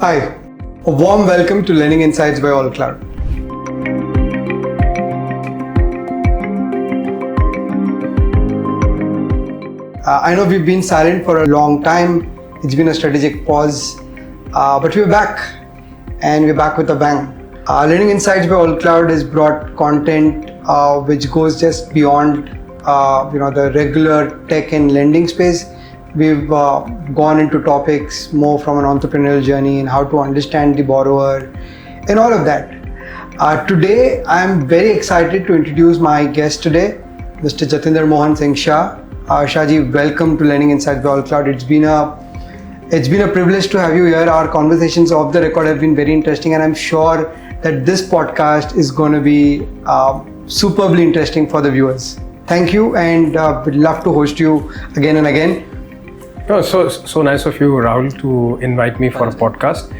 Hi, a warm welcome to Learning Insights by AllCloud. I know we've been silent for a long time. It's been a strategic pause, but we're back, and we're back with a bang. Learning Insights by AllCloud has brought content which goes just beyond the regular tech and lending space. We've gone into topics more from an entrepreneurial journey and how to understand the borrower and all of that. Today, I'm very excited to introduce my guest today, Mr. Jatinder Mohan Singh Shah. Shahji, welcome to Learning Insights by AllCloud. It's been a privilege to have you here. Our conversations off the record have been very interesting, and I'm sure that this podcast is going to be superbly interesting for the viewers. Thank you, and we'd love to host you again and again. No, so nice of you, Rahul, to invite me for a podcast.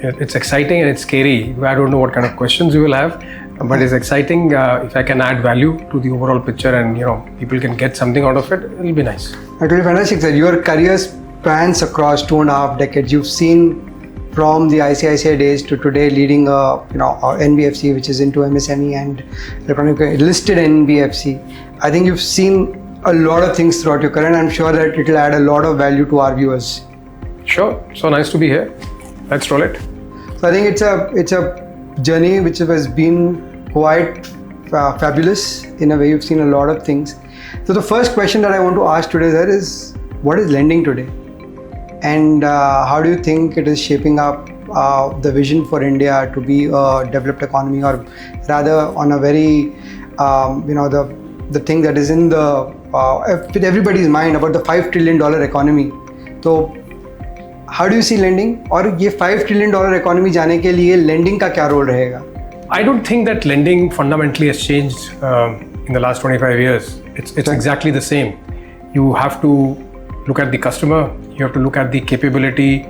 It's exciting and it's scary. I don't know what kind of questions you will have, but it's exciting. If I can add value to the overall picture and people can get something out of it, it'll be nice. Actually, fantastic, sir. Your career spans across 2.5 decades. You've seen from the ICICI days to today leading a NBFC, which is into MSME and listed NBFC. I think you've seen a lot of things throughout your career, and I'm sure that it will add a lot of value to our viewers. Sure. So nice to be here. Let's roll it. So I think it's a journey which has been quite fabulous. In a way, you've seen a lot of things. So the first question that I want to ask today, sir, is what is lending today? And how do you think it is shaping up the vision for India to be a developed economy, or rather on a very, the thing that is in the with everybody's mind about the $5 trillion economy. So how do you see lending? और ये $5 trillion economy जाने के लिए lending का क्या role रहेगा? I don't think that lending fundamentally has changed in the last 25 years. It's exactly the same. You have to look at the customer. You have to look at the capability,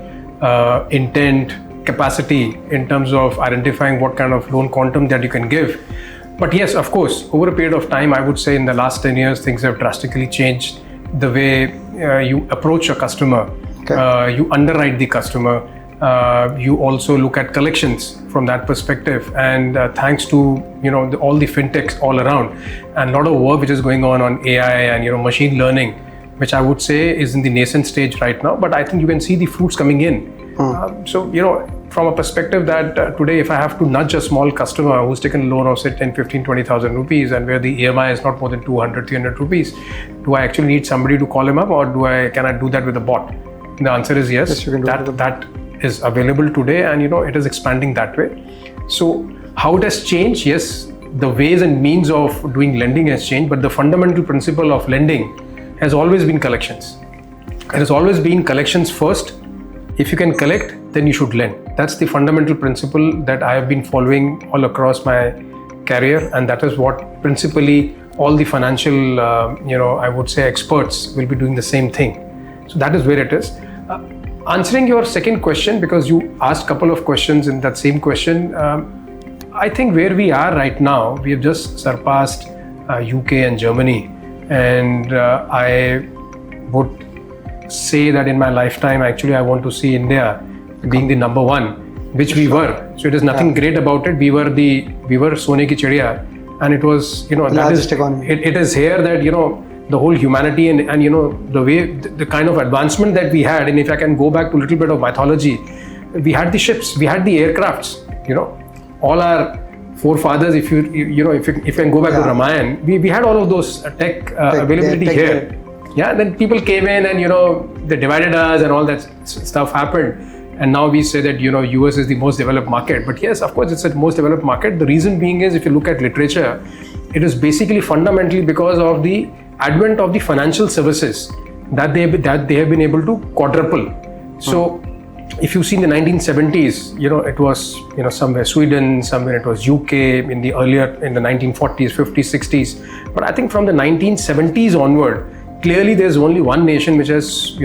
intent, capacity in terms of identifying what kind of loan quantum that you can give. But yes, of course, over a period of time, I would say in the last 10 years, things have drastically changed. The way you approach a customer, you underwrite the customer, you also look at collections from that perspective. And thanks to all the fintechs all around, and a lot of work which is going on AI and machine learning, which I would say is in the nascent stage right now. But I think you can see the fruits coming in. So from a perspective that today, if I have to nudge a small customer who's taken a loan of say 10, 15, 20,000 rupees, and where the EMI is not more than 200, 300 rupees, do I actually need somebody to call him up, or can I do that with a bot? The answer is yes. That is available today, and it is expanding that way. So how it has changed? Yes, the ways and means of doing lending has changed, but the fundamental principle of lending has always been collections. It has always been collections first. If you can collect, then you should lend. That's the fundamental principle that I have been following all across my career, and that is what principally all the financial, I would say experts will be doing the same thing. So that is where it is. Answering your second question, because you asked a couple of questions in that same question, I think where we are right now, we have just surpassed UK and Germany, and I would say that in my lifetime, actually, I want to see India being the number one, which we were. So it is nothing great about it. We were Sone ki Chidiya, and it was, that is, it is here that, the whole humanity and the way, the kind of advancement that we had. And if I can go back to a little bit of mythology, we had the ships, we had the aircrafts, all our forefathers, if you can go back to Ramayana, we had all of those tech availability here. Yeah, then people came in and, they divided us and all that stuff happened. And now we say that, US is the most developed market. But yes, of course, it's the most developed market. The reason being is, if you look at literature, it is basically fundamentally because of the advent of the financial services that they have been able to quadruple. So if you see in the 1970s, it was, somewhere Sweden, somewhere it was UK, in the 1940s, 50s, 60s. But I think from the 1970s onward, clearly there's only one nation which has,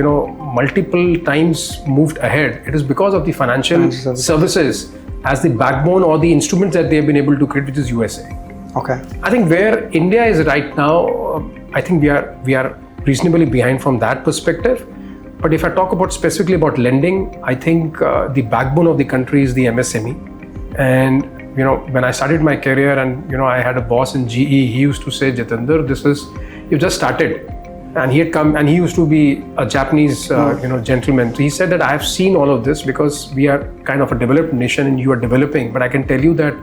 multiple times moved ahead. It is because of the financial services as the backbone or the instruments that they have been able to create, which is USA. Okay. I think where India is right now, I think we are reasonably behind from that perspective. But if I talk about specifically about lending, I think the backbone of the country is the MSME. And when I started my career, and I had a boss in GE, he used to say, Jitendra, you just started. And he had come, and he used to be a Japanese gentleman. So he said that I have seen all of this because we are kind of a developed nation and you are developing. But I can tell you that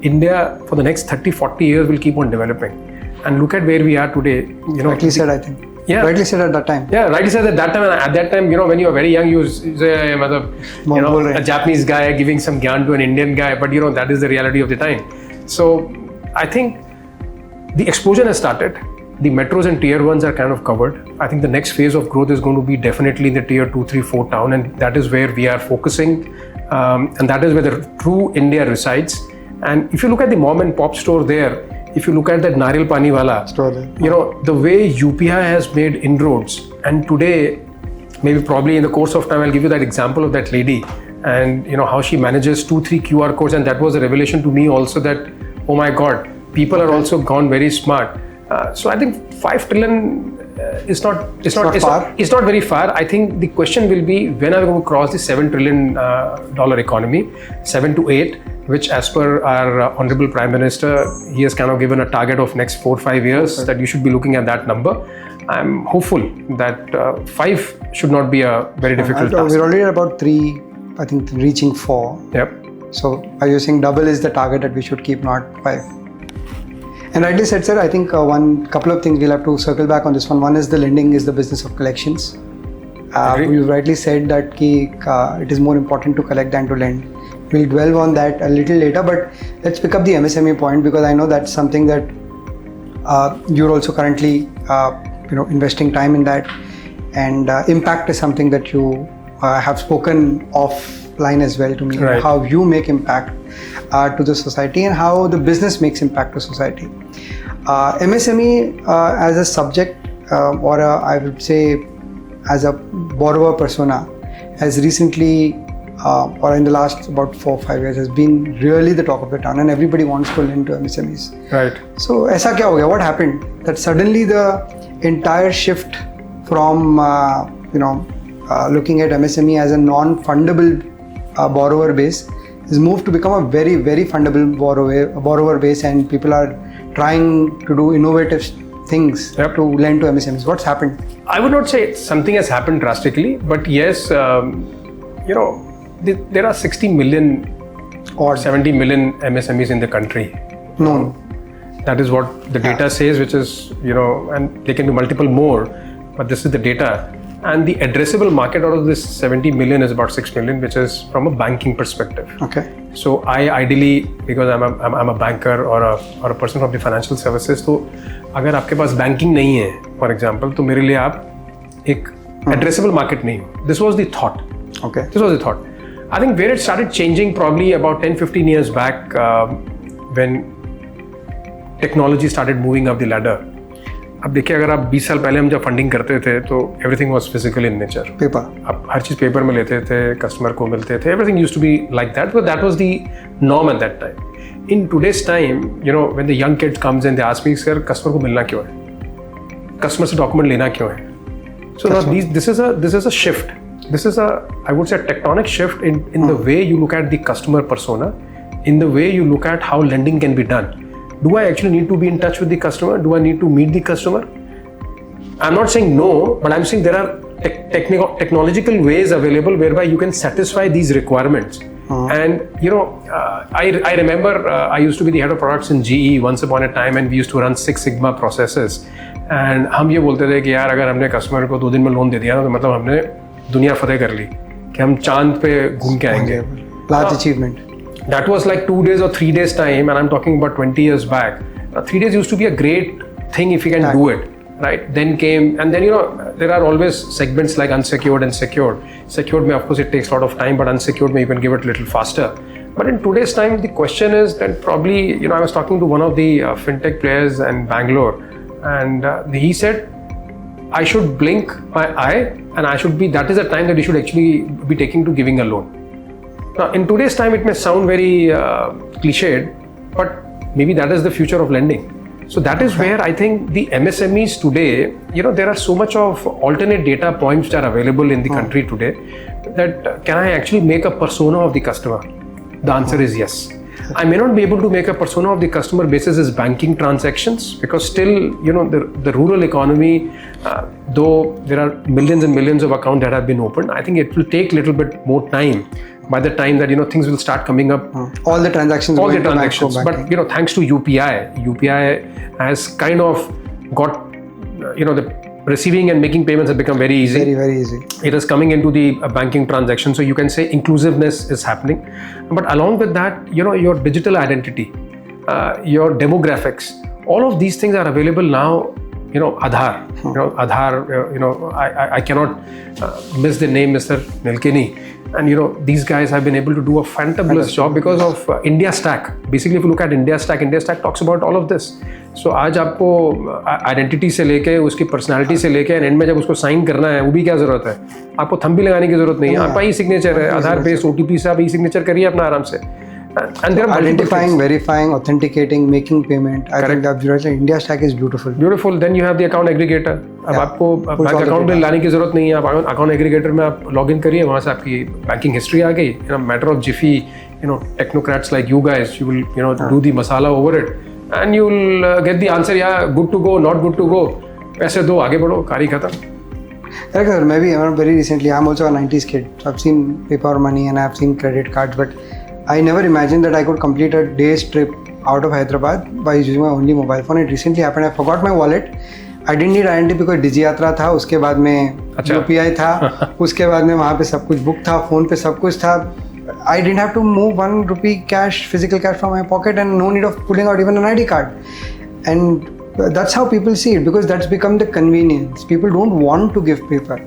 India for the next 30-40 years will keep on developing. And look at where we are today. Rightly said, I think. Yeah. Rightly said at that time. Yeah, rightly said at that time. And at that time, when you were very young, you say, a Japanese guy giving some gyan to an Indian guy. But that is the reality of the time. So I think the explosion has started. The metros and tier 1s are kind of covered. I think the next phase of growth is going to be definitely in the tier 2, 3, 4 town, and that is where we are focusing, and that is where the true India resides. And if you look at the mom and pop store there, if you look at that Nariyal Pani Wala, the way UPI has made inroads, and today, probably in the course of time, I'll give you that example of that lady, and how she manages 2-3 QR codes, and that was a revelation to me also that, oh my God, people are also gone very smart. So I think 5 trillion is not very far. I think the question will be, when are we going to cross the $7 trillion economy, 7 to 8, which as per our Honorable Prime Minister, he has kind of given a target of next 4-5 years that you should be looking at that number. I'm hopeful that 5 should not be a very difficult task. We're already at about 3, I think reaching 4. Yep. So are you saying double is the target that we should keep, not 5? And rightly said, sir. I think couple of things we'll have to circle back on this one. One is the lending is the business of collections. You rightly said that it is more important to collect than to lend. We'll dwell on that a little later, but let's pick up the MSME point, because I know that's something that you're also currently investing time in that, and impact is something that you have spoken offline as well to me. Right. How you make impact to the society and how the business makes impact to society. MSME as a subject, or I would say as a borrower persona, has recently or in the last about 4-5 years has been really the talk of the town, and everybody wants to lend to MSMEs. Right. So aisa kya ho gaya? What happened? That suddenly the entire shift from looking at MSME as a non-fundable borrower base is moved to become a very, very fundable borrower base, and people are trying to do innovative things to lend to MSMEs. What's happened? I would not say something has happened drastically, but yes, there are 60 million or 70 million MSMEs in the country. No. That is what the data says, which is, and there can be multiple more, but this is the data. And the addressable market out of this 70 million is about 6 million, which is from a banking perspective. Okay. So I ideally, because I'm a banker or a person from the financial services, so अगर आपके पास banking नहीं है, for example, तो मेरे लिए आप एक addressable market नहीं हो. This was the thought. Okay. This was the thought. I think where it started changing probably about 10-15 years back, when technology started moving up the ladder. अब देखिए, अगर आप 20 साल पहले हम जब फंडिंग करते थे तो everything was physical in nature. Paper. आप हर चीज़ पेपर में लेते थे, कस्टमर को मिलते थे. Everything used to be like that, because that was the norm at that time. In today's time, when the young kid comes and they ask me, sir customer को मिलना क्यों है, कस्टमर से डॉक्यूमेंट लेना क्यों है. So this is a shift. This is I would say, a tectonic shift in the way you look at the customer persona, in the way you look at how lending can be done. Do I actually need to be in touch with the customer? Do I need to meet the customer? I'm not saying no, but I'm saying there are technological ways available whereby you can satisfy these requirements. And I remember I used to be the head of products in GE once upon a time, and we used to run 6 Sigma processes. And हम ये बोलते थे कि यार अगर हमने customer को 2 दिन में लोन दे दिया ना, तो मतलब हमने दुनिया फतेह कर ली, कि हम चांद पे घूम के आएंगे. Large achievement. That was like 2 days or 3 days time, and I'm talking about 20 years back. 3 days used to be a great thing if you can do it, right? Then came, and then there are always segments like unsecured and secured. Secured, of course, it takes a lot of time, but unsecured, you can give it a little faster. But in today's time, the question is that probably, I was talking to one of the fintech players in Bangalore, and he said, I should blink my eye, and that is the time that you should actually be taking to giving a loan. Now, in today's time, it may sound very cliched, but maybe that is the future of lending. So that is where I think the MSMEs today, there are so much of alternate data points that are available in the country today that can I actually make a persona of the customer? The answer is yes. I may not be able to make a persona of the customer basis as banking transactions, because still, the rural economy, though there are millions and millions of accounts that have been opened, I think it will take a little bit more time by the time that, things will start coming up. All the transactions. But, thanks to UPI has kind of got, the receiving and making payments have become very easy. Very, very easy. It is coming into the banking transaction. So you can say inclusiveness is happening. But along with that, your digital identity, your demographics, all of these things are available now. Aadhaar, Aadhaar, I cannot miss the name, Mr. Nilkini. And, these guys have been able to do a fantabulous job because of India Stack. Basically, if you look at India Stack talks about all of this. So, आज आपको identity से लेके उसकी personality से लेके and में जब उसको साइन करना है वो भी क्या जरूरत है, आपको थंब भी लगाने की जरूरत नहीं है, आपका ई सिग्नेचर है, आधार बेस्ड OTP से आप ई सिग्नेचर करिए अपना आराम से. And there are identifying, verifying, authenticating, making payment. I think absolutely India Stack is beautiful. Beautiful. Then you have the account aggregator. अब आपको बैंक अकाउंट में लाने की जरूरत नहीं है, आप अकाउंट एग्रीगेटर में आप लॉग इन करिए, वहाँ से आपकी बैंकिंग हिस्ट्री आ गई. In a matter of jiffy, technocrats like you guys, you will do the masala over it, and you will get the answer. Yeah, good to go, not good to go. पैसे दो, आगे बढ़ो, कारी खत्म. Correct, sir. Maybe very recently, I'm also a 90s kid. So I've seen paper money and I've seen credit cards, but I never imagined that I could complete a day's trip out of Hyderabad by using my only mobile phone. It recently happened. I forgot my wallet. I didn't need identity because DigiYatra था, उसके बाद में UPI था, उसके बाद में वहाँ पे सब कुछ बुक था, फोन पे सब कुछ था. I didn't have to move ₹1 cash, physical cash from my pocket, and no need of pulling out even an ID card. And that's how people see it, because that's become the convenience. People don't want to give paper.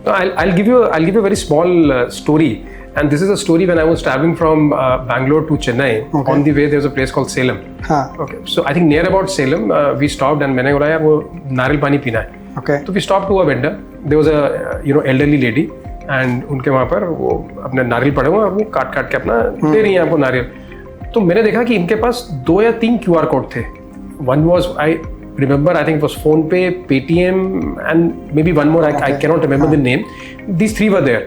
I'll give you a very small story. And this is a story when I was traveling from Bangalore to Chennai. Okay. On the way, there's a place called Salem. Okay. So I think near about Salem, we stopped and मैंने बोला यार वो नारियल पानी पीना है. Okay. So we stopped to a vendor. There was a elderly lady, and उनके वहाँ पर वो अपने नारियल पड़े हुए और वो काट के अपना दे रही हैं आपको नारियल. तो मैंने देखा कि इनके पास 2 या 3 QR कोड थे. One was I remember, I think it was PhonePe, Paytm, and maybe one more. I cannot remember the name. These 3 were there,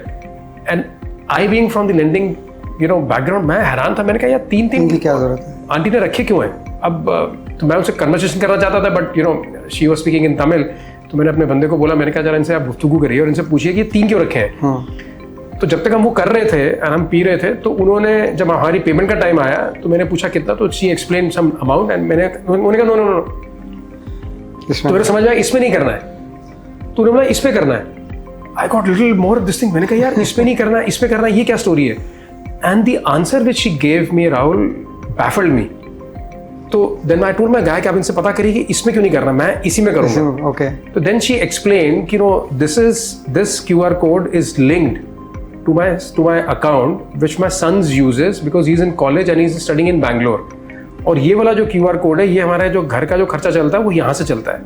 and I being from the lending, background, मैं हैरान था. मैंने कहा यार 3 की क्या जरूरत है, आंटी ने रखे क्यों हैं? अब तो मैं उनसे कन्वर्सेशन करना चाहता था, but she was speaking in Tamil. तो मैंने अपने बंदे को बोला, मैंने कहा जरा इनसे आप गुफ्तगू करिए और इनसे पूछिए कि 3 क्यों रखे हैं. तो जब तक हम वो कर रहे थे और हम पी रहे थे, तो उन्होंने जब हमारी पेमेंट का टाइम आया तो मैंने पूछा कितना, तो she explain some amount and उन्होंने कहा नो. तो मेरे समझ में आया इसमें नहीं करना है, तो उन्होंने बोला इस पे करना है. I got little more this thing. मैंने कहा यार इस पे नहीं करना है, इस पे करना है, ये क्या स्टोरी है? And the answer which she gave me, Rahul, baffled me. तो then I told my guy कि आप इनसे पता करिए कि इसमें क्यों नहीं करना, मैं इसी में करूँगा. Okay. तो then she explained कि this QR code is linked to my account which my son uses because he's in college and he's studying in Bangalore. और ये वाला जो QR code है, ये हमारा जो घर का जो खर्चा चलता है वो यहाँ से चलता है.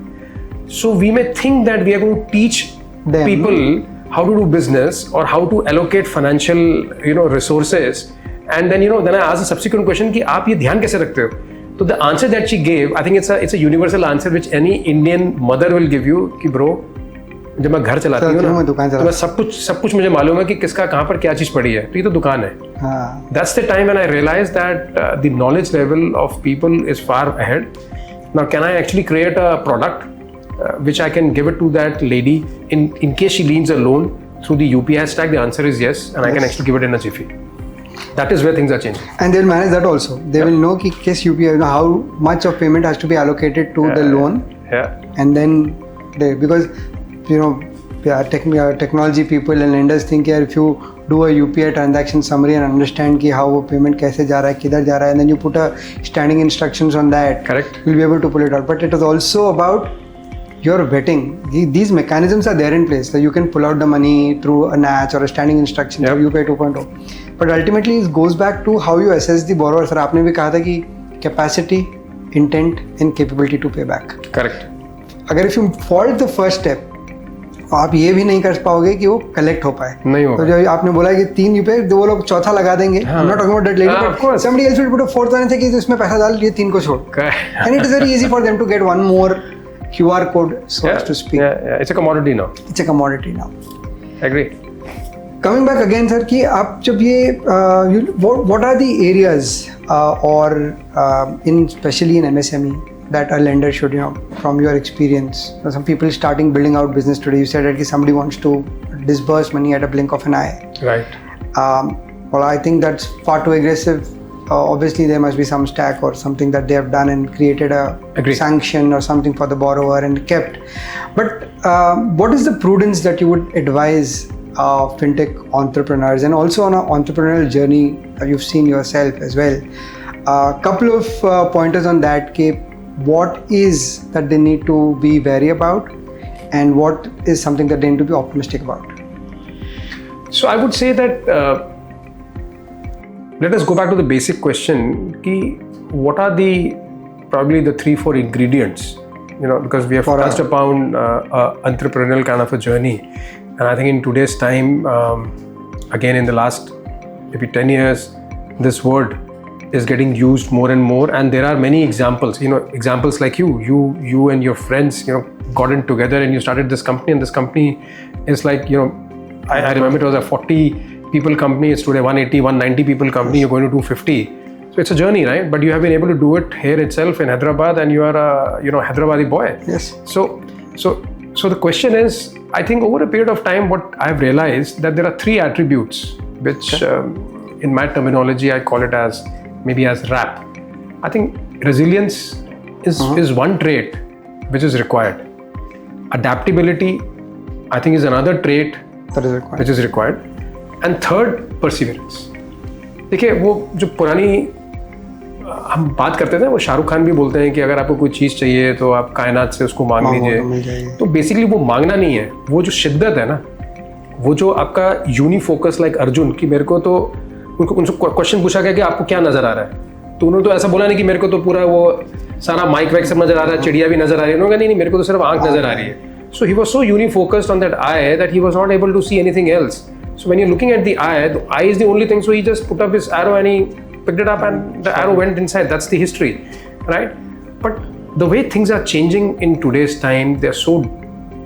So we may think that we are going to teach people how to do business or how to allocate financial resources, and then then I asked a subsequent question कि आप ये ध्यान कैसे रखते हो. तो the answer that she gave, I think it's a universal answer which any Indian mother will give you कि bro, जब मैं घर चलाती हूँ ना तो मैं सब कुछ मुझे मालूम है कि किसका कहाँ पर क्या चीज़ पड़ी है, तो ये तो दुकान है. That's the time when I realized that the knowledge level of people is far ahead. Now can I actually create a product which I can give it to that lady in case she needs a loan through the UPI stack? The answer is yes, and I can actually give it in a jiffy. That is where things are changing. And they'll manage that also. They will know कि किस UPI, how much of payment has to be allocated to the loan. And then because technology people and lenders think that if you do a UPI transaction summary and understand कि how वो payment कैसे जा रहा है, किधर जा रहा है, and then you put a standing instructions on that. Correct. You'll be able to pull it out. But it is also about your vetting. These mechanisms are there in place, so you can pull out the money through a NACH or a standing instruction or UPI 2.0. But ultimately it goes back to how you assess the borrower. Sir, आपने भी कहा था कि capacity, intent and capability to pay back. Correct. अगर if you fault the first step, आप ये भी नहीं कर पाओगे कि वो कलेक्ट हो पाए. नहीं होगा. तो जो आपने बोला कि 3 यूपीआई, वो लोग चौथा लगा देंगे. I'm not talking about that later, but somebody else will put a fourth one and say कि इसमें पैसा डाल, ये 3 को छोड़. And it is very easy for them to get one more QR code, so as to speak. Yeah. It's a commodity now. It's a commodity now. Agree. Coming back again, sir, कि आप जब ये what are the areas or in especially in MSME that a lender should, from your experience, some people starting building out business today, you said that somebody wants to disburse money at a blink of an eye. Right. Well, I think that's far too aggressive. Obviously, there must be some stack or something that they have done and created a sanction or something for the borrower and kept. But what is the prudence that you would advise fintech entrepreneurs, and also on an entrepreneurial journey you've seen yourself as well? A couple of pointers on that. What is that they need to be wary about, and what is something that they need to be optimistic about? So I would say that let us go back to the basic question, what are probably the 3-4 ingredients, because we have touched upon entrepreneurial kind of a journey, and I think in today's time, again in the last maybe 10 years, this word is getting used more and more, and there are many examples, examples like you and your friends, got in together and you started this company, and this company is like, I remember it was a 40 people company, it's today 180, 190 people company, you're going to 250. So it's a journey, right? But you have been able to do it here itself in Hyderabad, and you are a, Hyderabadi boy. Yes. So the question is, I think over a period of time, what I've realized that there are 3 attributes, which in my terminology, I call it as maybe as RAP. I think resilience is one trait which is required. Adaptability, I think, is another trait which is required. And third, perseverance. देखिए, वो जो पुरानी हम बात करते थे, वो शाहरुख खान भी बोलते हैं कि अगर आपको कोई चीज़ चाहिए तो आप कायनात से उसको मांग लीजिए. तो बेसिकली वो मांगना नहीं है, वो जो शिद्दत है ना, वो जो आपका यूनिफोकस लाइक अर्जुन, कि मेरे को तो उनसे क्वेश्चन पूछा गया कि आपको क्या नजर आ रहा है, तो उन्होंने तो ऐसा बोला नहीं कि मेरे को तो पूरा वो सारा माइक वाइक सब नजर आ रहा है, चिड़िया भी नजर आ रही है. उन्होंने कहा नहीं, मेरे को तो सिर्फ आंख नजर आ रही है. So he was so unifocused on that eye that he was not able to see anything else. So when you're looking at the eye is the only thing. So he just put up his arrow and he picked it up and the arrow went inside. That's the history, right? But the way things are changing in today's time, they're so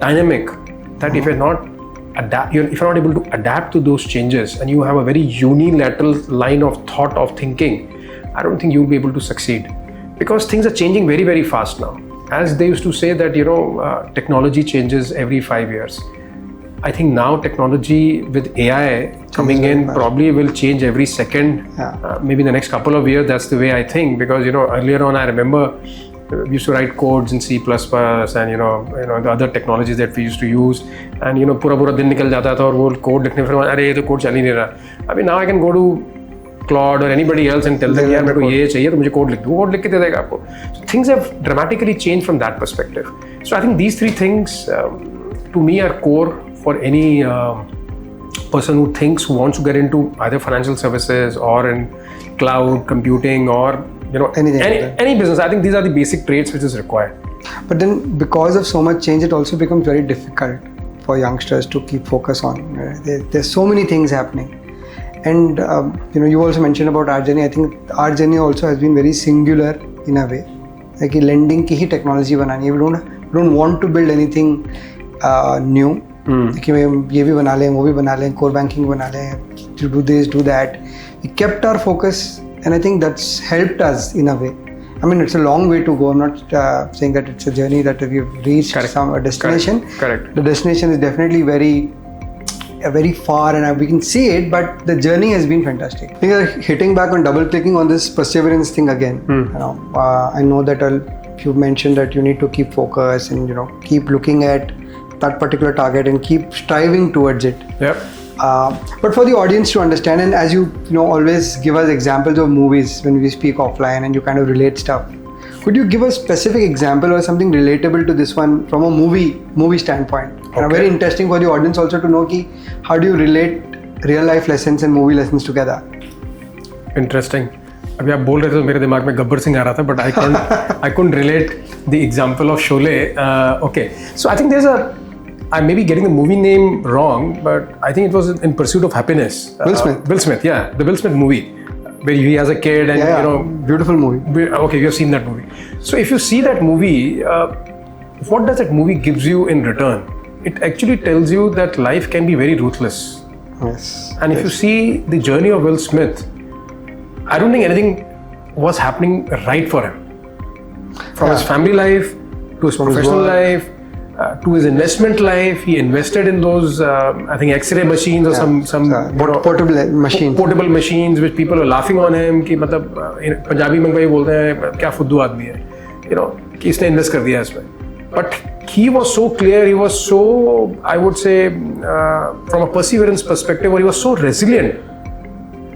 dynamic that if you're not able to adapt to those changes and you have a very unilateral line of thought of thinking, I don't think you'll be able to succeed, because things are changing very, very fast now. As they used to say that, technology changes every 5 years. I think now technology with AI coming in probably will change every second, maybe in the next couple of years. That's the way I think, because, earlier on I remember we used to write codes in C++ and, the other technologies that we used to use, and, पूरा दिन निकल जाता था और वो code लिखने फिर अरे ये तो code चल ही नहीं रहा. I mean, now I can go to Claude or anybody else and tell them, यार मेरे को ये चाहिए तो मुझे कोड लिख दो, वो कोड लिख के दे देगा आपको. So things have dramatically changed from that perspective. So I think these 3 things to me are core for any person who thinks, who wants to get into either financial services or in cloud computing or any business. I think these are the basic traits which is required. But then because of so much change, it also becomes very difficult for youngsters to keep focus on. There's so many things happening. And you also mentioned about our journey. I think our journey also has been very singular in a way. Like lending की ही technology बनानी है. We don't want to build anything new. कि ये भी बना लें, वो भी बना लें, core banking बना लें, to do this, do that. We kept our focus, and I think that's helped us in a way. I mean, it's a long way to go. I'm not saying that it's a journey that we've reached a destination. Correct. The destination is definitely very far, and we can see it, but the journey has been fantastic. I think hitting back on double clicking on this perseverance thing again. I know that you mentioned that you need to keep focus and keep looking at that particular target and keep striving towards it. Yep. But for the audience to understand, and as you always give us examples of movies when we speak offline and you kind of relate stuff, could you give a specific example or something relatable to this one from a movie standpoint? Okay. Very interesting for the audience also to know how do you relate real life lessons and movie lessons together? Interesting. अभी आप बोल रहे थे तो मेरे दिमाग में गब्बर सिंह आ रहा था, but I couldn't relate the example of Sholay. Okay, so I think there's I may be getting the movie name wrong, but I think it was In Pursuit of Happiness. Will Smith. Will Smith, yeah, the Will Smith movie, where he has a kid and Yeah, beautiful movie. Okay, you have seen that movie. So if you see that movie, what does that movie gives you in return? It actually tells you that life can be very ruthless. Yes. And if you see the journey of Will Smith, I don't think anything was happening right for him. From his family life to his professional life, to his investment life, he invested in those, I think, X-ray machines or some portable machines. Portable machines, which people are laughing on him. कि मतलब पंजाबी में भाई बोलते हैं क्या फुद्दू आदमी है, कि इसने इन्वेस्ट कर दिया इसमें. But he was so clear. He was so, I would say, from a perseverance perspective, or he was so resilient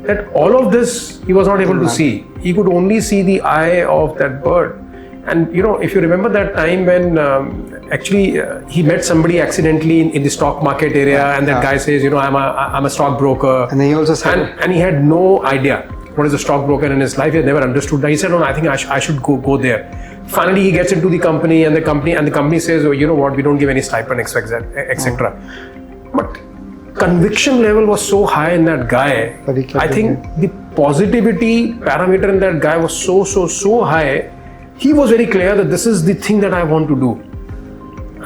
that all of this he was not able to see. He could only see the eye of that bird. And if you remember that time when actually he met somebody accidentally in the stock market area, and that guy says, I'm a stockbroker. And then he also said, and he had no idea what is a stockbroker in his life. He had never understood that. He said, no, I think I should go there. Finally, he gets into the company, and the company says, oh, you know what, we don't give any stipend, etc. But conviction level was so high in that guy. I think the positivity parameter in that guy was so high. He was very clear that this is the thing that I want to do.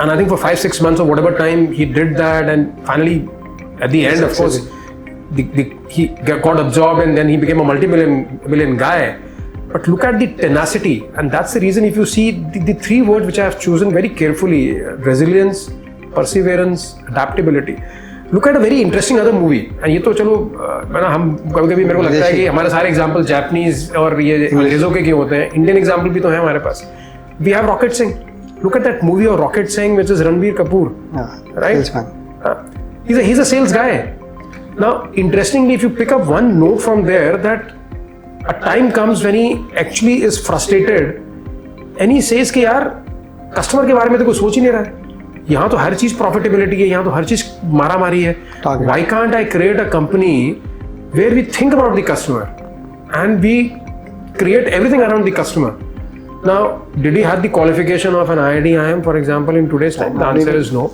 And I think for 5-6 months or whatever time he did that, and finally at the end, of course, he got absorbed, and then he became a multi-million guy. But look at the tenacity, and that's the reason if you see the three words which I have chosen very carefully: resilience, perseverance, adaptability. Look at a very interesting other movie, and ये तो चलो हम कभी-कभी मेरे को लगता है कि हमारे सारे एग्जाम्पल जापानीज और ये अंग्रेजों के होते हैं. इंडियन एग्जाम्पल भी तो है हमारे पास. We have Rocket Singh. Look at that movie of Rocket Singh, which is Ranbir Kapoor, right? He's a sales guy. Now, interestingly, if you pick up one note from there, that a time comes when he actually is frustrated, and he says कि यार customer के बारे में तो कोई सोच ही नहीं रहा है. यहाँ तो हर चीज प्रॉफिटेबिलिटी है, यहाँ तो हर चीज मारा मारी है. Why can't I create a company where we think about the customer and we create everything around the customer? Now, did he have the qualification of an IIM, for example, in today's time? The answer is no.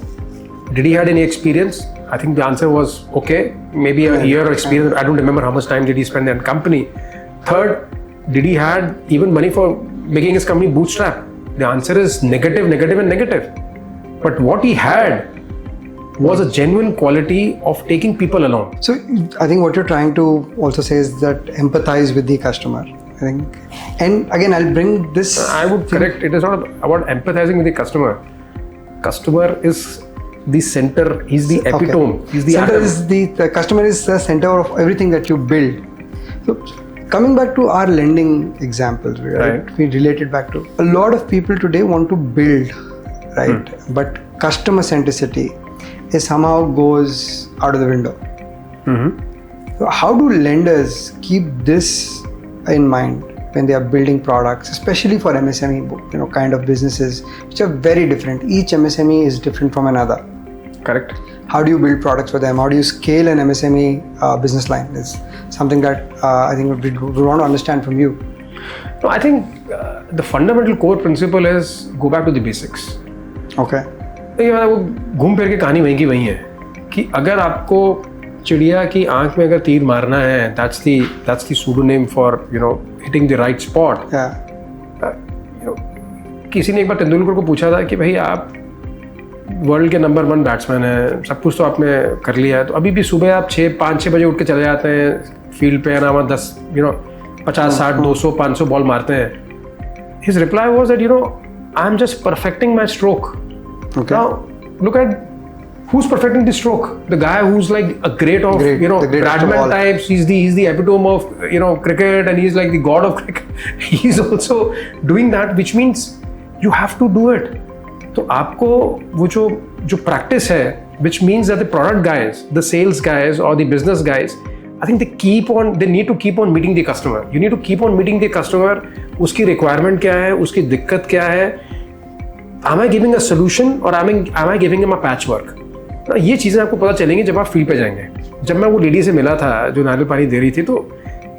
Did he had any experience? I think the answer was okay, maybe a year of experience. I don't remember how much time did he spend in company. Third, did he had even money for making his company bootstrap? The answer is negative, and negative. But what he had was a genuine quality of taking people along. So I think what you're trying to also say is that empathize with the customer. I think, and again, I'll bring this. I would correct. It is not about empathizing with the customer. Customer is the center. He's the epitome. He's the center. atom. Is the customer is the center of everything that you build. So coming back to our lending examples, right? We related back to a lot of people today want to build. Right, but customer centricity is somehow goes out of the window. So how do lenders keep this in mind when they are building products, especially for MSME, kind of businesses which are very different? Each MSME is different from another. Correct. How do you build products for them? How do you scale an MSME business line? Is something that I think we want to understand from you. No, I think the fundamental core principle is go back to the basics. Okay. वो घूम फिर के कहानी वहीं की वहीं है कि अगर आपको चिड़िया की आंख में अगर तीर मारना है, that's the pseudonym for hitting the right spot. किसी ने एक बार तेंदुलकर को पूछा था कि भाई आप वर्ल्ड के नंबर 1 बैट्समैन हैं, सब कुछ तो आपने कर लिया है, तो अभी भी सुबह आप 5-6 बजे उठ के चले जाते हैं फील्ड पे, ना 10 50 60 200 500 बॉल मारते हैं. His reply was that I'm just perfecting my stroke. Okay. Now, look at who's perfecting the stroke. The guy who's like a great Bradman types. He's the epitome of cricket, and he's like the god of cricket. He's also doing that, which means you have to do it. तो आपको वो जो practice है, which means that the product guys, the sales guys, or the business guys, I think they need to keep on meeting the customer. You need to keep on meeting the customer. उसकी requirement क्या है, उसकी दिक्कत क्या है. Am I giving a solution or am I giving him a patchwork? ये चीज़ें आपको पता चलेंगी जब आप फील्ड पे जाएंगे. जब मैं वो लेडी से मिला था जो नारियल पानी दे रही थी, तो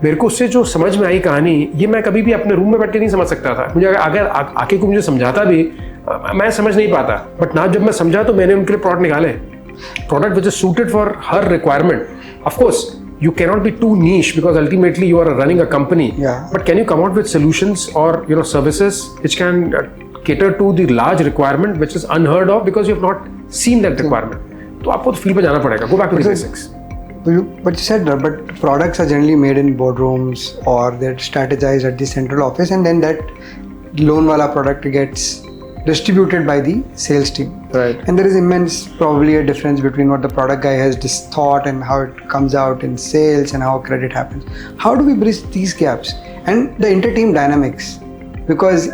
मेरे को उससे जो समझ में आई कहानी, ये मैं कभी भी अपने रूम में बैठ के नहीं समझ सकता था. मुझे अगर आके को मुझे समझाता भी, मैं समझ नहीं पाता, बट ना जब मैं समझा तो मैंने उनके लिए प्रोडक्ट निकाले, product which is suited for her requirement. Of course you cannot be too niche because ultimately you are running a company. Yeah. But can you come out with solutions or services which can cater to the large requirement which is unheard of because you have not seen that requirement. तो आपको तो field पे जाना पड़ेगा. Go back to the basics. But you said that, but products are generally made in boardrooms or they're strategized at the central office, and then that loan wala product gets distributed by the sales team. Right. And there is immense probably a difference between what the product guy has just thought and how it comes out in sales and how credit happens. How do we bridge these gaps and the inter-team dynamics? Because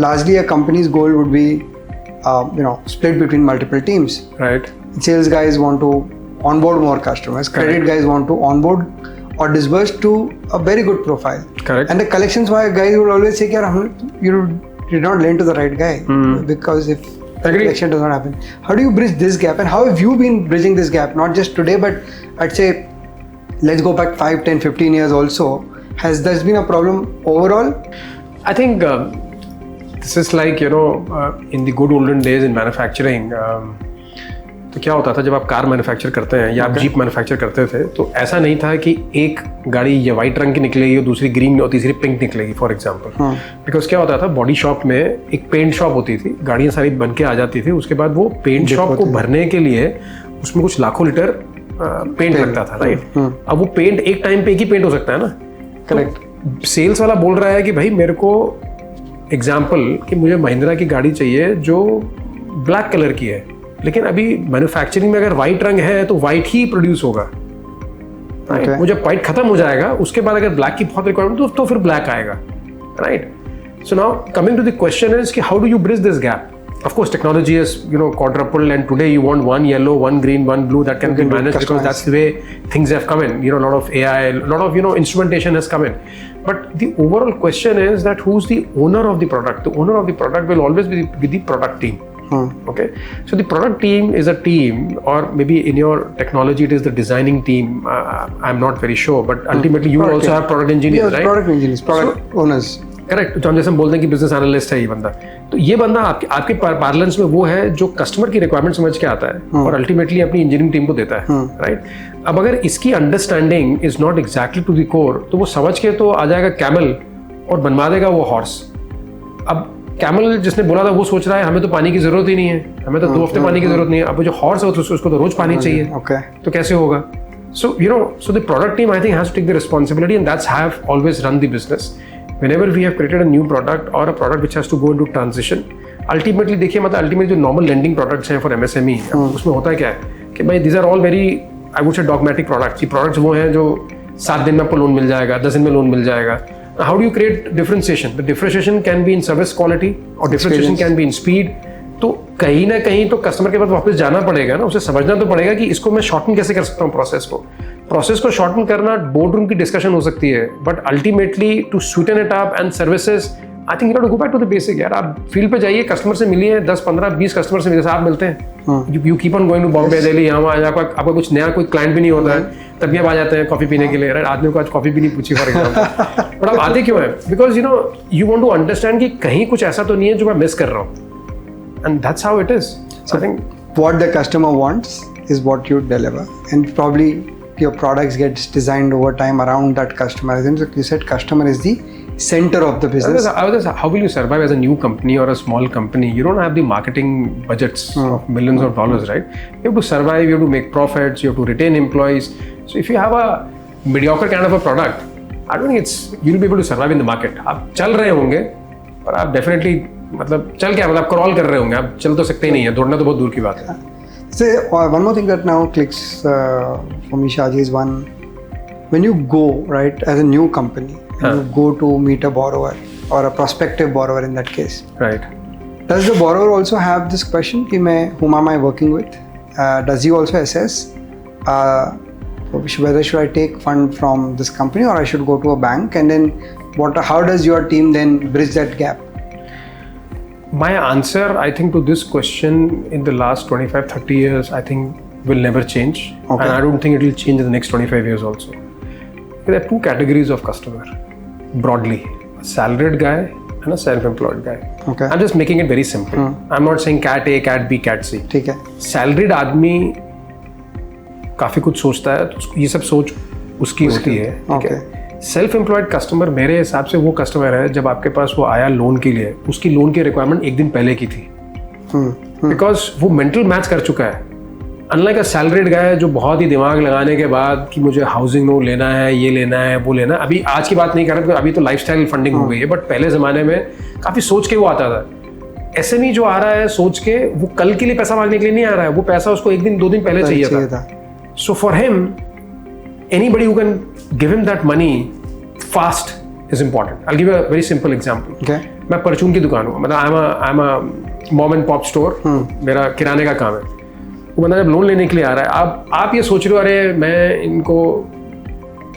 largely a company's goal would be split between multiple teams. Right. Sales guys want to onboard more customers. Correct. Credit guys want to onboard or disburse to a very good profile. Correct. And the collections guys would always say, you did not lend to the right guy because if collection does not happen. How do you bridge this gap, and how have you been bridging this gap, not just today, but I'd say let's go back 5, 10, 15 years also. Has there been a problem overall? I think this is like, in the good olden days in manufacturing, तो क्या होता था जब आप car manufacture करते हैं या आप जीप मैन्युफैक्चर करते थे, तो ऐसा नहीं था कि एक गाड़ी ये वाइट रंग की निकलेगी और दूसरी ग्रीन और तीसरी पिंक निकलेगी, फॉर एग्जांपल. बिकॉज क्या होता था, बॉडी शॉप में एक पेंट शॉप होती थी, गाड़ियाँ सारी बन के आ जाती थी, उसके बाद वो पेंट शॉप को भरने के लिए उसमें कुछ लाखों लीटर पेंट लगता था. राइट. अब वो पेंट एक टाइम पे एक ही पेंट हो सकता है ना. करेक्ट. सेल्स वाला बोल रहा है कि भाई मेरे को एग्जाम्पल कि मुझे महिंद्रा की गाड़ी चाहिए जो ब्लैक कलर की है, लेकिन अभी मैन्युफैक्चरिंग में अगर व्हाइट रंग है तो व्हाइट ही प्रोड्यूस होगा. राइट. वो जब व्हाइट खत्म हो जाएगा उसके बाद अगर ब्लैक की बहुत रिक्वायरमेंट तो फिर ब्लैक आएगा. Right. So now coming to the question is कि how do you bridge this gap. Of course, technology is quadrupled, and today you want one yellow, one green, one blue that can be managed because that's the way things have come in. A lot of AI, a lot of instrumentation has come in. But the overall question is that who's the owner of the product? The owner of the product will always be the product team. Okay, so the product team is a team, or maybe in your technology it is the designing team. I'm not very sure, but ultimately you also have product engineers, right? Product engineers, product owners. Correct. तो हम जैसे हम बोलते हैं कि business analyst है ये बंदा, तो ये बंदा आपके पार्लेंस में वो है जो कस्टमर की रिक्वायरमेंट समझ के आता है और अल्टीमेटली अपनी इंजीनियरिंग टीम को देता है. राइट. अब अगर इसकी understanding is not exactly to the core, तो वो समझ के तो आ जाएगा कैमल और बनवा देगा वो हॉर्स. अब कैमल जिसने बोला था वो सोच रहा है हमें तो पानी की जरूरत ही नहीं है, हमें तो 2 हफ्ते पानी की जरूरत नहीं है. अब वो जो हॉर्स है उसको तो रोज पानी चाहिए. तो कैसे होगा? So the product team I think has to take the responsibility, and that's have always run the business. Whenever we have created a new product or a product which has to go into transition, ultimately देखिए ultimately जो normal lending products हैं for MSME, उसमें होता है क्या है कि भाई these are all very, I would say, dogmatic products. ये products वो हैं जो 7 दिन में आपको लोन मिल जाएगा, 10 दिन में लोन मिल जाएगा. How do you create differentiation? The differentiation can be in service quality or differentiation can be in speed. तो कहीं ना कहीं तो कस्टमर के पास वापस जाना पड़ेगा ना, उसे समझना तो पड़ेगा कि इसको मैं शॉर्टन कैसे कर सकता हूँ प्रोसेस को शॉर्टन करना बोर्ड रूम की डिस्कशन हो सकती है, but ultimately to sweeten it up and services I think you have to go back to the basic. यार आप फील्ड पे जाइए, कस्टमर से मिलिए, 10, 15, 20 कस्टमर से जैसे आप मिलते हैं, you keep on going to Bombay, Delhi, यहाँ आपका कुछ नया कोई क्लाइंट भी नहीं होता है, तभी आप आ जाते हैं कॉफी पीने के लिए. राइट. आदमी को आज कॉफी भी नहीं पूछी फॉर एग्जाम्पल, बट आप आते क्यों है? Because you want to understand कि कहीं कुछ ऐसा तो नहीं है जो मैं मिस कर रहा हूँ. And that's how it is. So I think what the customer wants is what you deliver, and probably your products gets designed over time around that customer. I think you said customer is the center of the business. How will you survive as a new company or a small company? You don't have the marketing budgets of millions of dollars, right? You have to survive, you have to make profits, you have to retain employees. So if you have a mediocre kind of a product, I don't think you'll be able to survive in the market. आप चल रहे होंगे, पर आप definitely चल क्या मतलब crawl कर रहे होंगे, आप चल तो सकते ही नहीं है, दौड़ना तो बहुत दूर की बात है. So one more thing that now clicks for me, Shaji, is when you go right as a new company, and you go to meet a borrower or a prospective borrower in that case. Right. Does the borrower also have this question कि मैं whom am I working with? Does he also assess whether should I take fund from this company or I should go to a bank, and then how does your team then bridge that gap? My answer, I think, to this question in the last 25, 30 years, I think will never change. Okay. And I don't think it will change in the next 25 years also. There are 2 categories of customer, broadly. A salaried guy and a self-employed guy. Okay. I'm just making it very simple. I'm not saying cat A, cat B, cat C. ठीक है. Salaried आदमी काफी कुछ सोचता है, तो ये सब सोच उसकी होती है. Okay. सेल्फ एम्प्लॉयड कस्टमर मेरे हिसाब से वो कस्टमर है जब आपके पास वो आया लोन के लिए, उसकी लोन की रिक्वायरमेंट एक दिन पहले की थी, बिकॉज वो मेंटल मैच कर चुका है. अनलाइक अ सैलरीड गाय जो बहुत ही दिमाग लगाने के बाद कि मुझे हाउसिंग लोन लेना है, ये लेना है, वो लेना है. अभी आज की बात नहीं कर रहा क्योंकि अभी तो लाइफस्टाइल फंडिंग हो गई है, बट पहले ज़माने में काफ़ी सोच के वो आता था. SME जो आ रहा है सोच के, वो कल के लिए पैसा मांगने के लिए नहीं आ रहा है, वो पैसा उसको एक दिन 2 दिन पहले चाहिए था. So for him anybody who can give him that money fast is important. I'll give you a very simple example. Okay. मैं परचून की दुकान हूँ, मतलब I'm a mom and pop store. मेरा किराने का काम है. वो बंदा जब लोन लेने के लिए आ रहा है, आप ये सोच रहे हो अरे मैं इनको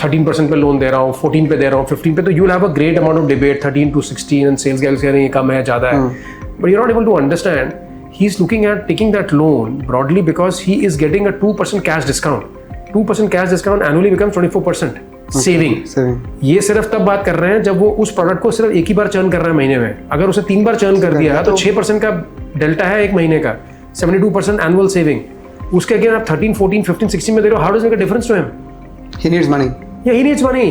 13% पे लोन दे रहा हूँ, 14 पे दे रहा हूँ, 15 पे, तो you'll have a great amount of debate, 13 to 16, and sales guys saying ये कम है, ज़्यादा है. But you're not able to understand. He's looking at taking that loan broadly because he is getting a 2% cash discount. 2% cash discount annually becomes 24% saving. ये सिर्फ तब बात कर रहे हैं जब वो उस प्रोडक्ट को सिर्फ एक ही बार चर्न कर रहा है महीने में. अगर उसे 3 बार चर्न कर दिया तो 6% का डेल्टा है एक महीने का, 72% एनुअल सेविंग. उसके अगेन आप 13, 14, 15, 16 में दे रहे हो. How does make a difference to him? He needs money. Yeah, he needs money.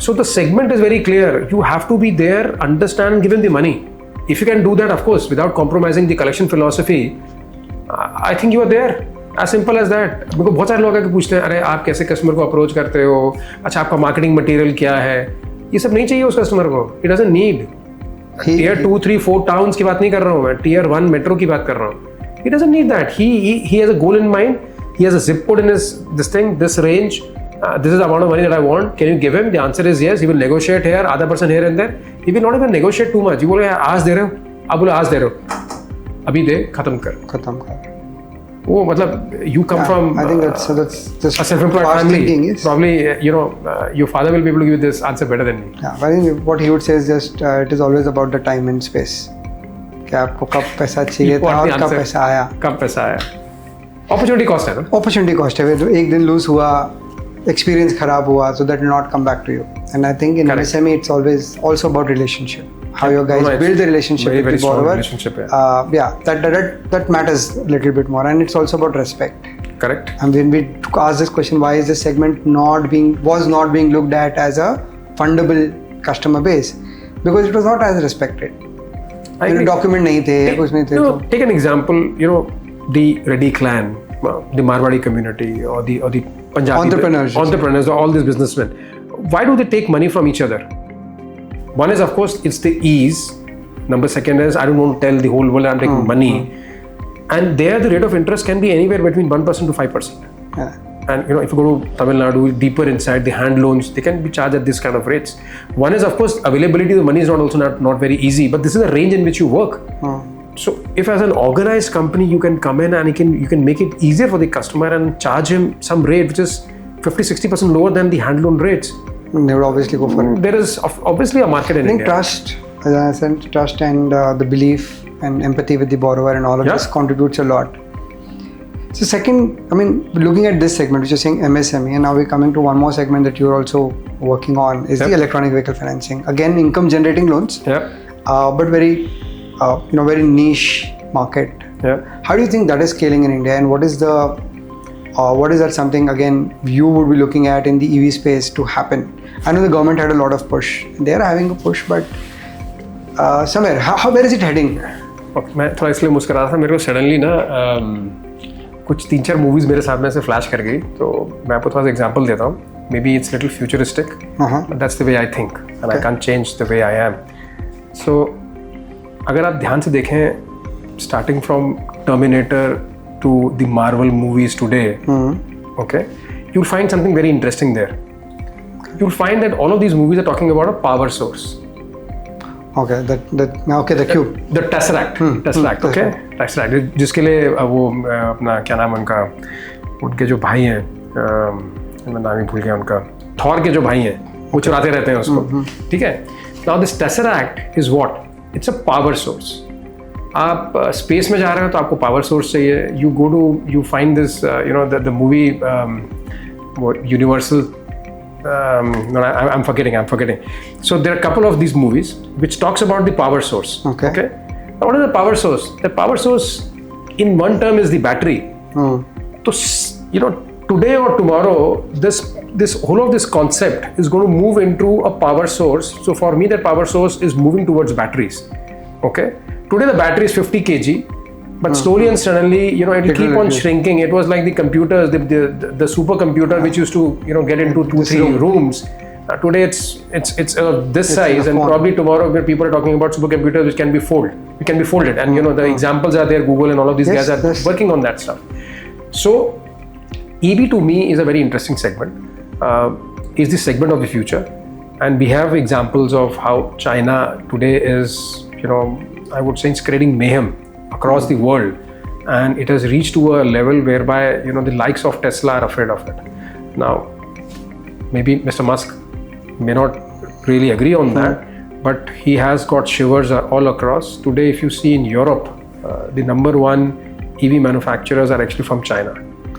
So the segment is very clear. You have to be there, understand, and give him the money. If you can do that, of course, without compromising the collection philosophy, I think you are there. As simple as that. मेरे को बहुत सारे लोग आके पूछते हैं अरे आप कैसे कस्टमर को अप्रोच करते हो, अच्छा आपका मार्केटिंग मटेरियल क्या है. ये सब नहीं चाहिए उस कस्टमर को. He doesn't need. Tier 2, 3, 4 towns की बात नहीं कर रहा हूँ मैं, Tier 1 मेट्रो की बात कर रहा हूँ. He doesn't need that. He has a goal in mind. He has a zip code in his this range. This is the amount of money that I want. Can you give him? The answer is yes. He will negotiate here, other person here and there. He will not even negotiate too much. He बोले आज दे रहे हो, आप बोले आज दे रहे हो, अभी दे, खत्म कर. वो मतलब you come from I think that's just a self-employed family. Probably your father will be able to give you this answer better than me. Yeah, I think what he would say is just it is always about the time and space. कि आपको कब पैसा चाहिए था और कब पैसा आया. Opportunity cost है ना? Opportunity cost है. एक दिन lose हुआ, experience खराब हुआ, so that will not come back to you. And I think in MSME it's always also about relationship. How your guys build the relationship with the borrower. Relationship, that matters a little bit more, and it's also about respect. Correct. And when we asked this question, why is this segment was not being looked at as a fundable customer base? Because it was not as respected. Document नहीं थे, कुछ नहीं थे. Take an example. The Reddy clan, the Marwadi community, or the Punjabi entrepreneurs, or all these businessmen. Why do they take money from each other? One is, of course, it's the ease. Number second is, I don't want to tell the whole world I'm taking money. And there, the rate of interest can be anywhere between 1% to 5%. Yeah. And if you go to Tamil Nadu, deeper inside, the hand loans, they can be charged at this kind of rates. One is, of course, availability of the money is not very easy, but this is the range in which you work. So if as an organized company, you can come in and you can make it easier for the customer and charge him some rate which is 50-60% lower than the hand loan rates, they would obviously go for it. There is obviously a market in India. Trust, as I said, trust and the belief and empathy with the borrower and all of this contributes a lot. So second, looking at this segment, which is saying MSME, and now we're coming to one more segment that you're also working on, is the electronic vehicle financing. Again, income generating loans, but very, very niche market. How do you think that is scaling in India, and what is that something again you would be looking at in the EV space to happen? I know the government had a lot of push. They are having a push, but somewhere, where is it heading? मैं थोड़ा इसलिए मुस्कुरा रहा था, मेरे को suddenly ना कुछ 3-4 मूवीज मेरे सामने से फ्लैश कर गई, तो मैं आपको थोड़ा सा एग्जांपल देता हूँ. Maybe it's little futuristic, but that's the way I think and I can't change the way I am. सो अगर आप ध्यान से देखें, starting from Terminator to the Marvel movies today, okay, you'll find something very interesting there. You'll find that all of these movies are talking about a power source. Okay, the cube. The Tesseract. Tesseract, okay? Tesseract, जिसके लिए वो अपना क्या नाम उनका, उनके जो भाई हैं, मैं नाम ही भूल गया उनका, थॉर के जो भाई हैं, वो चुराते रहते हैं उसको, ठीक है? Now this Tesseract is what? It's a power source. आप स्पेस में जा रहे हो तो आपको पावर सोर्स चाहिए. You go to, you find this the movie universal No, I'm forgetting. So there are a couple of these movies which talks about the power source. Okay. Now, what is the power source? The power source in one term is the battery. So, today or tomorrow, this whole of this concept is going to move into a power source. So for me, that power source is moving towards batteries. Okay. Today the battery is 50 kg. But slowly and suddenly, it will keep on shrinking. It was like the computers, the supercomputer which used to, get into 2-3 rooms. Today it's this size, and probably tomorrow when people are talking about supercomputers which can be folded. And the examples are there. Google and all of these guys are working on that stuff. So EV to me is a very interesting segment. Is the segment of the future, and we have examples of how China today is, I would say, it's creating mayhem across the world, and it has reached to a level whereby the likes of Tesla are afraid of it. Now, maybe Mr. Musk may not really agree on that, but he has got shivers all across. Today, if you see in Europe, the number one EV manufacturers are actually from China.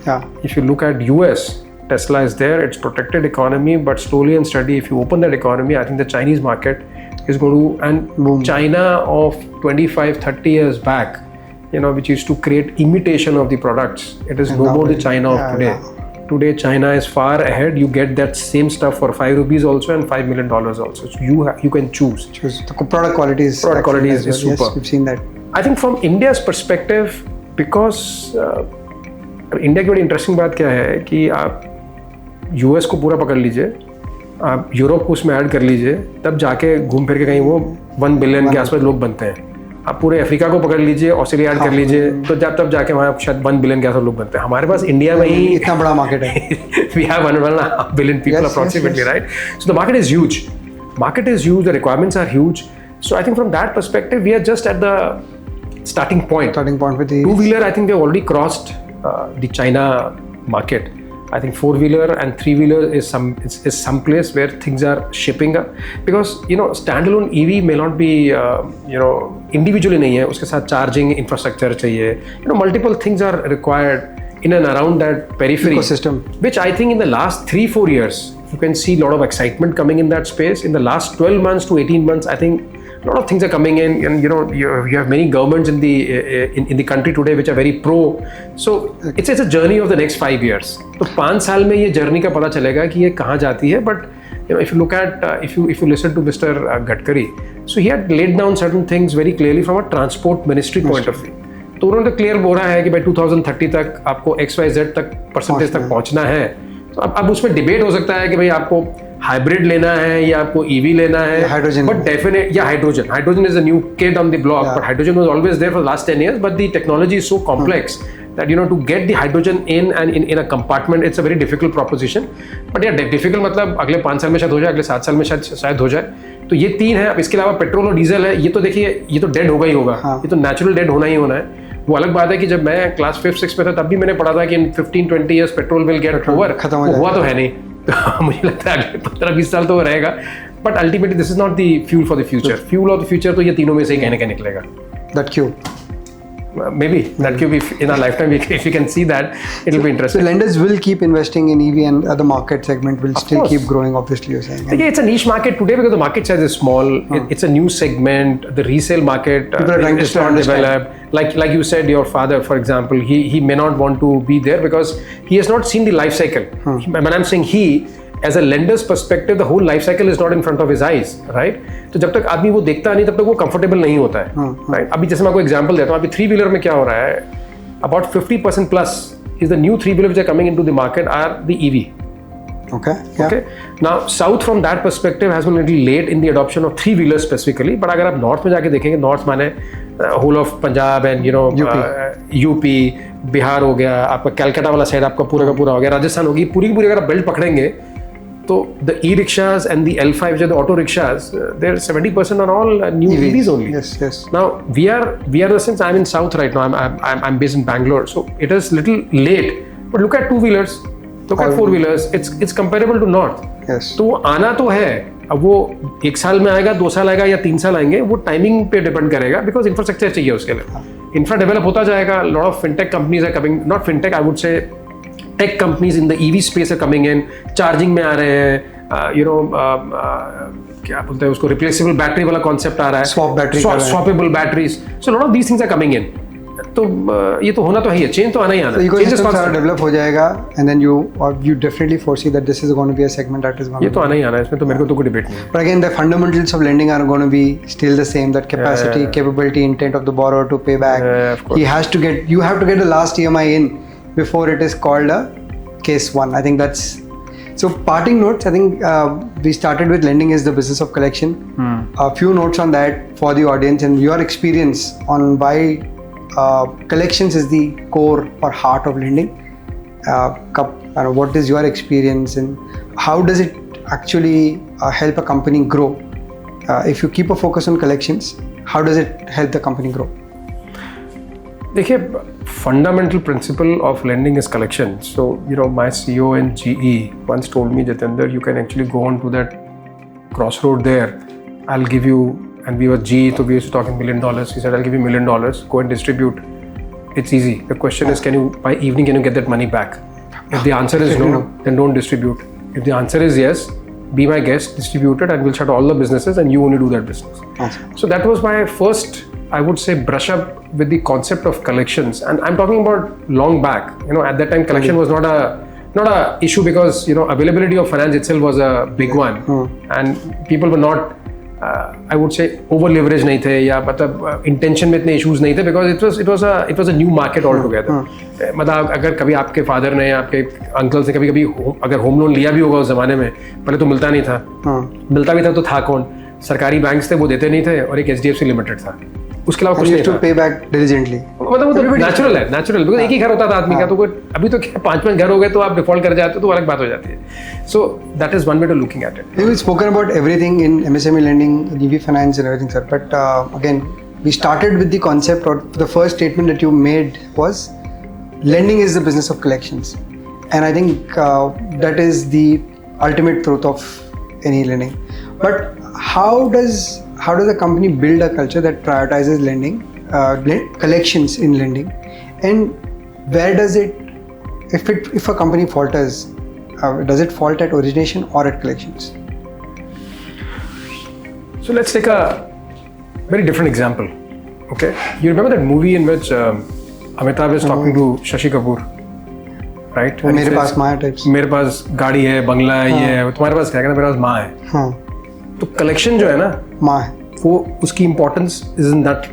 Yeah. If you look at US, Tesla is there, it's protected economy, but slowly and steady, if you open that economy, I think the Chinese market is going to, and boom. China of 25-30 years back, which used to create imitation of the products, it is no more the China of today. Today China is far ahead. You get that same stuff for 5 rupees also and $5 million also. So you can choose. The product quality is super. Yes, we've seen that. I think from India's perspective, because India की बड़ी interesting बात क्या है कि आप US को पूरा पकड़ लीजिए, आप यूरोप को उसमें ऐड कर लीजिए, तब जाके घूम फिर के कहीं वो 1 बिलियन के आसपास लोग बनते हैं. आप पूरे अफ्रीका को पकड़ लीजिए, ऑस्ट्रेलिया ऐड कर लीजिए, तो तब जाके वहाँ शायद 1 बिलियन के आसपास लोग बनते हैं. हमारे पास इंडिया में ही इतना बड़ा मार्केट है. We have 1.5 billion people approximately, right? So the market is huge. The requirements are huge. So I think from that perspective, we are just at the starting point with the two-wheeler. I think we have already crossed the China market. I think 4-wheeler and 3-wheeler is some place where things are shaping up, because standalone EV may not be individually नहीं है, उसके साथ charging infrastructure चाहिए, multiple things are required in and around that periphery ecosystem, which I think in the last 3-4 years you can see a lot of excitement coming in that space. In the last 12 months to 18 months, I think a lot of things are coming in, and you have many governments in the country today which are very pro. So it's a journey of the next 5 years. तो 5 साल में ये journey का पता चलेगा कि ये कहाँ जाती है. But if you look at if you listen to Mr. Gadkari, so he had laid down certain things very clearly from a transport ministry point of view. तो उन्होंने क्लियर बोला है कि भाई 2030 तक आपको XYZ तक परसेंटेज तक पहुंचना है. तो अब उसमें डिबेट हो सकता है कि भाई आपको हाइब्रिड लेना है या आपको ईवी लेना है, hydrogen, but definitely hydrogen is a new kid on the block, but hydrogen was always there for last 10 years, but the technology is so complex that to get the hydrogen in a compartment, it's a very difficult proposition. But yeah, difficult मतलब अगले 5 साल में शायद हो जाए, अगले 7 साल में शायद हो जाए. तो ये 3 है. अब इसके अलावा पेट्रोल और डीजल है. ये तो देखिए, ये तो डेड होगा ही होगा. ये तो नेचुरल डेड होना ही होना है. वो अलग बात है कि जब मैं क्लास 5-6 में था तब भी मैंने पढ़ा था कि इन 15-20 years petrol will get over. हुआ तो है नहीं. तो मुझे लगता है अगले 15-20 साल तो वो रहेगा. But ultimately this is not the fuel for the future. Fuel of the future तो ये तीनों में से ही कहने का निकलेगा. दैट क्यों? Maybe that could be in our lifetime. If we can see that, it will be interesting. So lenders will keep investing in EV, and other market segment will still keep growing. Obviously, you're saying. It's a niche market today because the market size is small. It's a new segment. The resale market people are trying to develop. Like you said, your father, for example, he may not want to be there because he has not seen the life cycle. When I'm saying he, as a lender's perspective, the whole life cycle is not in front of his eyes, right? तो जब तक आदमी वो देखता नहीं तब तक वो कंफर्टेबल नहीं होता है, right? अभी जैसे मैं आपको एग्जांपल देता हूँ, अभी 3-wheeler में क्या हो रहा है, about 50% plus is the new 3-wheeler which are coming into the market are the EV. Okay. Yeah. Okay. Now South from that perspective has been a little late in the adoption of 3-wheelers specifically, but अगर आप North में जाके देखेंगे, North माने whole of Punjab and UP, Bihar हो गया, आपका कैलकाटा वाला साइड आपका पूरा का पूरा हो गया, राजस्थान होगी, पूरी की पूरी अगर आप बेल्ट पकड़ेंगे तो the e-rickshaws and the L5, which are the auto rickshaws, they're 70% are all new EVs only. Yes. Now we are since I'm in South right now. I'm based in Bangalore, so it is little late. But look at 2-wheelers, look at 4-wheelers. It's comparable to North. Yes. तो आना तो है. अब वो 1 साल में आएगा, 2 साल आएगा या 3 साल आएंगे, वो टाइमिंग पे डिपेंड करेगा, बिकॉज इंफ्रास्ट्रक्चर चाहिए उसके लिए. इंफ्रा डेवलप होता जाएगा. Lot of fintech companies are coming, not fintech, I would say tech companies in the EV space are coming in, charging में आ रहे हैं, क्या बोलते हैं उसको, replaceable battery वाला concept आ रहा है, swappable batteries. So a lot of these things are coming in. तो ये तो होना तो है, चेंज तो आना ही आना है. इकोसिस्टम सारा डेवलप हो जाएगा and then you definitely foresee that this is going to be a segment that is going to. ये तो आना ही आना है, इसमें तो मेरे को तो कोई डिबेट नहीं है. But again, the fundamentals of lending are going to be still the same. That capacity, capability, intent of the borrower to pay back. You have to get the last EMI in before it is called a case one. I think that's. So parting notes, I think we started with lending is the business of collection. A few notes on that for the audience and your experience on why collections is the core or heart of lending. What is your experience and how does it actually help a company grow? If you keep a focus on collections, how does it help the company grow? देखिए, fundamental principle of lending is collection. So my CEO in GE once told me, Jatinder, you can actually go on to that crossroad there. I'll give you. And we were GE, so we used to talk in $1 million. He said, I'll give you $1 million, go and distribute. It's easy. The question is, by evening, can you get that money back? If the answer is no, then don't distribute. If the answer is yes, be my guest, distribute it, and we'll shut all the businesses and you only do that business. Awesome. So that was my first, I would say, brush up with the concept of collections. And I'm talking about long back. At that time, collection was not a issue because, availability of finance itself was a big one. And people were not, I would say over leverage नहीं थे या मतलब intention में इतने issues नहीं थे because it was a new market altogether. मतलब अगर कभी आपके father ने या आपके uncle से कभी अगर home loan लिया भी होगा उस ज़माने में, पहले तो मिलता नहीं था, मिलता भी था तो था कौन, सरकारी बैंक्स थे वो देते नहीं थे और एक HDFC लिमिटेड था, उसके अलावा कुछ नहीं था. Pay back diligently. मतलब वो तो natural because एक ही घर होता था आदमी का, तो अभी तो क्या 5 घर हो गए तो आप डिफॉल्ट कर जाते हो तो अलग बात हो जाती है. So that is one way to looking at it. We've spoken about everything in MSME lending, EV finance and everything, sir. But again, we started with the concept, or the first statement that you made was lending is the business of collections, and I think that is the ultimate truth of any lending. But how does a company build a culture that prioritizes lending, collections in lending, and where does it, if a company falters, does it fault at origination or at collections? So let's take a very different example. Okay, you remember that movie in which Amitabh is talking to Shashi Kapoor, right? मेरे पास माँ है types. मेरे पास गाड़ी है, बंगला है, ये है. तुम्हारे पास क्या है? मेरे पास माँ है. तो collection जो है ना, माँ है. वो उसकी importance is in that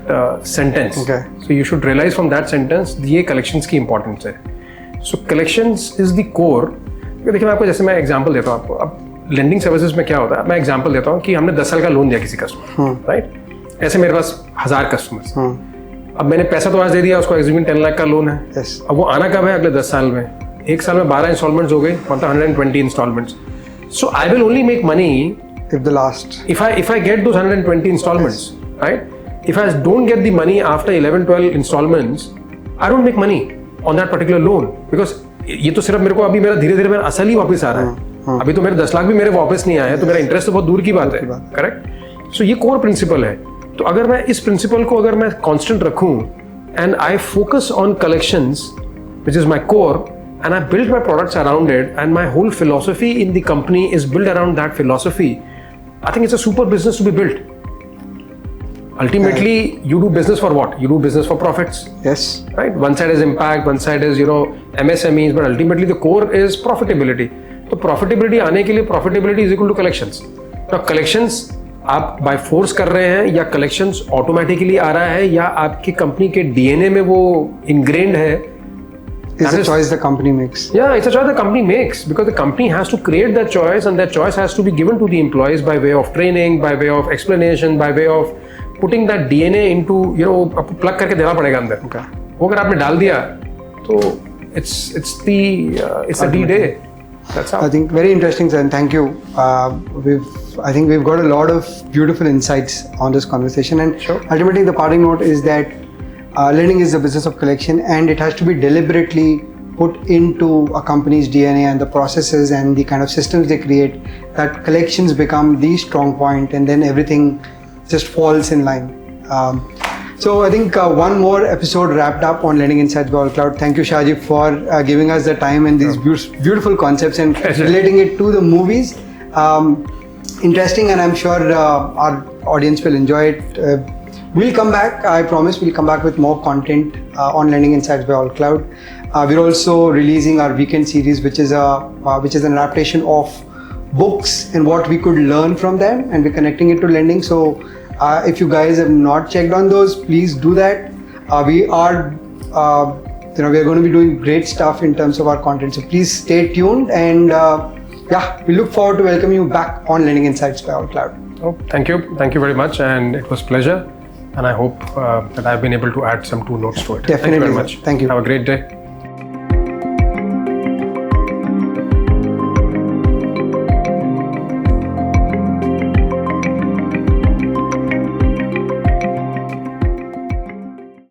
sentence. Okay. So you should realize from that sentence ये collections की importance है. So collections is the core. देखिए मैं आपको जैसे मैं एग्जांपल देता हूँ आपको. अब लेंडिंग सर्विसेज में क्या होता है, मैं एग्जांपल देता हूँ कि हमने 10 साल का लोन दिया किसी कस्टमर, राइट? ऐसे मेरे पास 1000 कस्टमर्स. अब मैंने पैसा तो आज दे दिया उसको, एग्जीक्यूट 10 लाख का लोन है. अब वो आना कब है? अगले 10 साल में. एक साल में 12 इंस्टॉलमेंट्स हो गई, मतलब 120 instalments. So I will only make money if I get those 120 installments, right? If I don't get the money after 11-12 installments, I don't make money on that particular loan because ये तो सिर्फ मेरे को अभी मेरा धीरे-धीरे मेरा असल ही वापस आ रहा है. अभी तो मेरे 10 लाख भी मेरे वापस नहीं आए हैं, तो मेरा इंटरेस्ट तो बहुत दूर की बात है, करेक्ट? सो ये कोर प्रिंसिपल है. तो अगर मैं इस प्रिंसिपल को अगर मैं कांस्टेंट रखूं and I focus on collections which is my core and I build my products around it and my whole philosophy in the company is built around that philosophy, I think it's a super business to be built. Ultimately, you do business for what? You do business for profits. Yes. Right? One side is impact, one side is, MSMEs, but ultimately the core is profitability. So profitability आने के लिए profitability is equal to collections. Now collections आप by force कर रहे हैं या collections automatically आ रहा है या आपकी कंपनी के DNA में वो ingrained है. It's a choice the company makes. Yeah, it's a choice the company makes because the company has to create that choice and that choice has to be given to the employees by way of training, by way of explanation, by way of putting that DNA into, plug करके देना पड़ेगा अंदर. Okay. वो अगर आपने डाल दिया तो it's a D-Day. That's how. I think very interesting, sir, and thank you. I think we've got a lot of beautiful insights on this conversation, and sure. Ultimately the parting note is that lending is the business of collection, and it has to be deliberately put into a company's DNA and the processes and the kind of systems they create, that collections become the strong point and then everything just falls in line. So I think one more episode wrapped up on Lending Insights by AllCloud. Thank you, Shahji, for giving us the time and these beautiful concepts and relating it to the movies. Interesting, and I'm sure our audience will enjoy it. We'll come back. I promise we'll come back with more content on Lending Insights by AllCloud. We're also releasing our weekend series, which is an adaptation of books and what we could learn from them, and we're connecting it to lending. So if you guys have not checked on those, please do that. We are going to be doing great stuff in terms of our content. So please stay tuned, and we look forward to welcoming you back on Lending Insights by AllCloud. Oh, thank you very much, and it was a pleasure. And I hope that I've been able to add some 2 notes to it. Definitely. Thank you very much. Thank you. Have a great day.